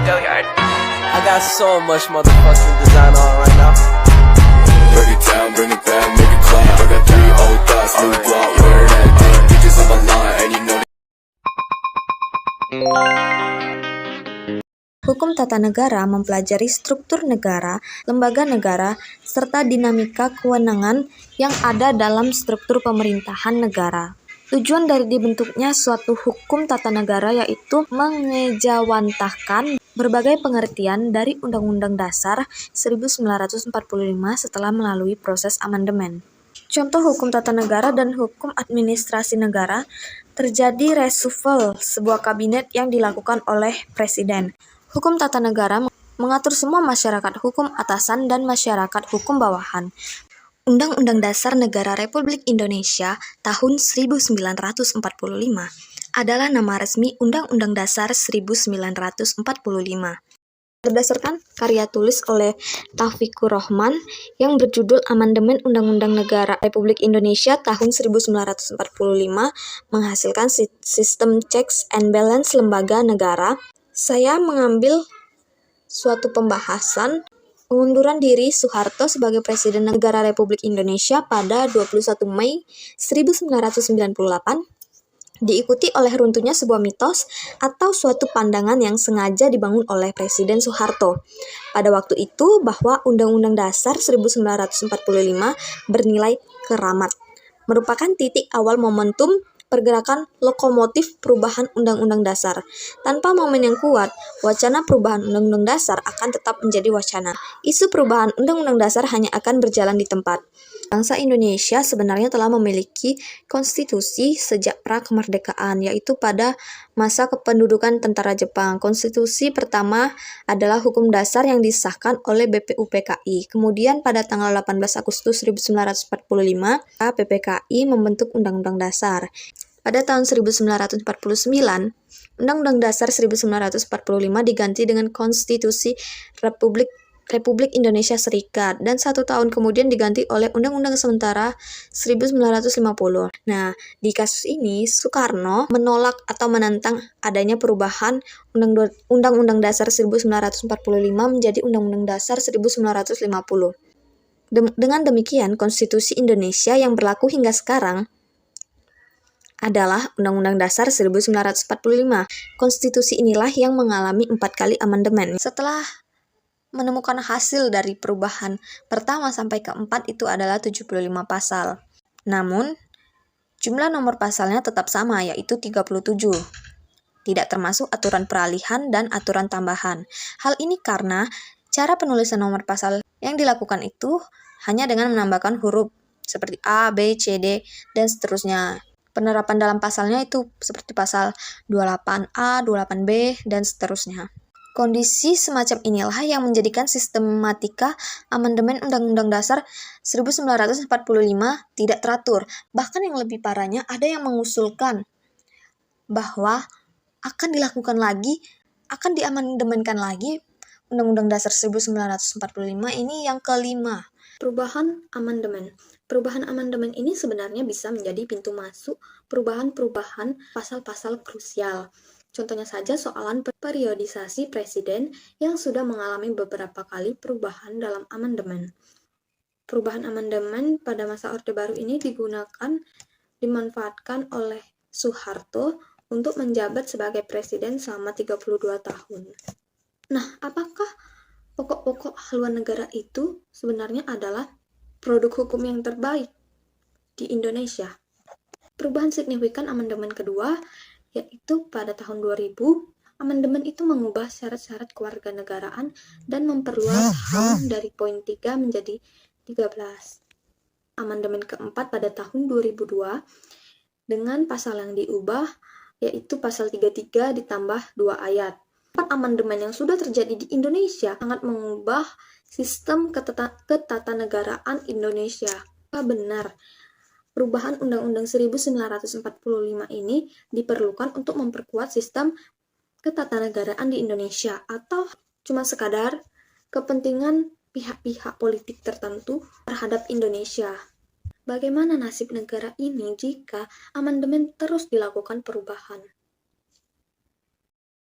I got so much motherfucking design on right now. Break it down, bring it back, make it clap. I got 3 old thoughts, new guap, wear that thing. Bitches on my line, and you know. Hukum tata negara mempelajari struktur negara, lembaga negara, serta dinamika kewenangan yang ada dalam struktur pemerintahan negara. Tujuan dari dibentuknya suatu hukum tata negara yaitu mengejawantahkan berbagai pengertian dari Undang-Undang Dasar 1945 setelah melalui proses amandemen. Contoh hukum tata negara dan hukum administrasi negara, terjadi reshuffle sebuah kabinet yang dilakukan oleh Presiden. Hukum tata negara mengatur semua masyarakat hukum atasan dan masyarakat hukum bawahan. Undang-Undang Dasar Negara Republik Indonesia tahun 1945 adalah nama resmi Undang-Undang Dasar 1945. Berdasarkan karya tulis oleh Taufikur Rahman yang berjudul Amandemen Undang-Undang Negara Republik Indonesia tahun 1945 menghasilkan sistem checks and balance lembaga negara, saya mengambil suatu pembahasan pengunduran diri Soeharto sebagai Presiden Negara Republik Indonesia pada 21 Mei 1998 diikuti oleh runtuhnya sebuah mitos atau suatu pandangan yang sengaja dibangun oleh Presiden Soeharto pada waktu itu bahwa Undang-Undang Dasar 1945 bernilai keramat, merupakan titik awal momentum pergerakan lokomotif perubahan Undang-Undang Dasar. Tanpa momen yang kuat, wacana perubahan Undang-Undang Dasar akan tetap menjadi wacana. Isu perubahan Undang-Undang Dasar hanya akan berjalan di tempat. Bangsa Indonesia sebenarnya telah memiliki konstitusi sejak pra-kemerdekaan, yaitu pada masa kependudukan tentara Jepang. Konstitusi pertama adalah Hukum Dasar yang disahkan oleh BPUPKI. Kemudian pada tanggal 18 Agustus 1945, PPKI membentuk Undang-Undang Dasar. Pada tahun 1949, Undang-Undang Dasar 1945 diganti dengan Konstitusi Republik Indonesia Serikat, dan 1 tahun kemudian diganti oleh Undang-Undang Sementara 1950. Nah, di kasus ini Soekarno menolak atau menentang adanya perubahan Undang-Undang Dasar 1945 menjadi Undang-Undang Dasar 1950. Dengan demikian, Konstitusi Indonesia yang berlaku hingga sekarang adalah Undang-Undang Dasar 1945. Konstitusi inilah yang mengalami 4 kali amandemen. Setelah menemukan hasil dari perubahan pertama sampai keempat itu adalah 75 pasal. Namun, jumlah nomor pasalnya tetap sama, yaitu 37. Tidak termasuk aturan peralihan dan aturan tambahan. Hal ini karena cara penulisan nomor pasal yang dilakukan itu hanya dengan menambahkan huruf seperti A, B, C, D, dan seterusnya. Penerapan dalam pasalnya itu seperti pasal 28A, 28B, dan seterusnya. Kondisi semacam inilah yang menjadikan sistematika amandemen Undang-Undang Dasar 1945 tidak teratur. Bahkan yang lebih parahnya, ada yang mengusulkan bahwa akan diamandemenkan lagi Undang-Undang Dasar 1945 ini yang kelima. Perubahan amandemen. Perubahan amandemen ini sebenarnya bisa menjadi pintu masuk perubahan-perubahan pasal-pasal krusial. Contohnya saja soalan periodisasi presiden yang sudah mengalami beberapa kali perubahan dalam amandemen. Perubahan amandemen pada masa Orde Baru ini dimanfaatkan oleh Soeharto untuk menjabat sebagai presiden selama 32 tahun. Nah, apakah pokok-pokok haluan negara itu sebenarnya adalah produk hukum yang terbaik di Indonesia? Perubahan signifikan amandemen kedua yaitu pada tahun 2000, amandemen itu mengubah syarat-syarat kewarganegaraan dan memperluas HAM dari poin 3 menjadi 13. Amandemen keempat pada tahun 2002 dengan pasal yang diubah yaitu pasal 33 ditambah 2 ayat. 4 amandemen yang sudah terjadi di Indonesia sangat mengubah sistem ketatanegaraan Indonesia. Benar, perubahan Undang-Undang 1945 ini diperlukan untuk memperkuat sistem ketatanegaraan di Indonesia atau cuma sekadar kepentingan pihak-pihak politik tertentu terhadap Indonesia. Bagaimana nasib negara ini jika amandemen terus dilakukan perubahan?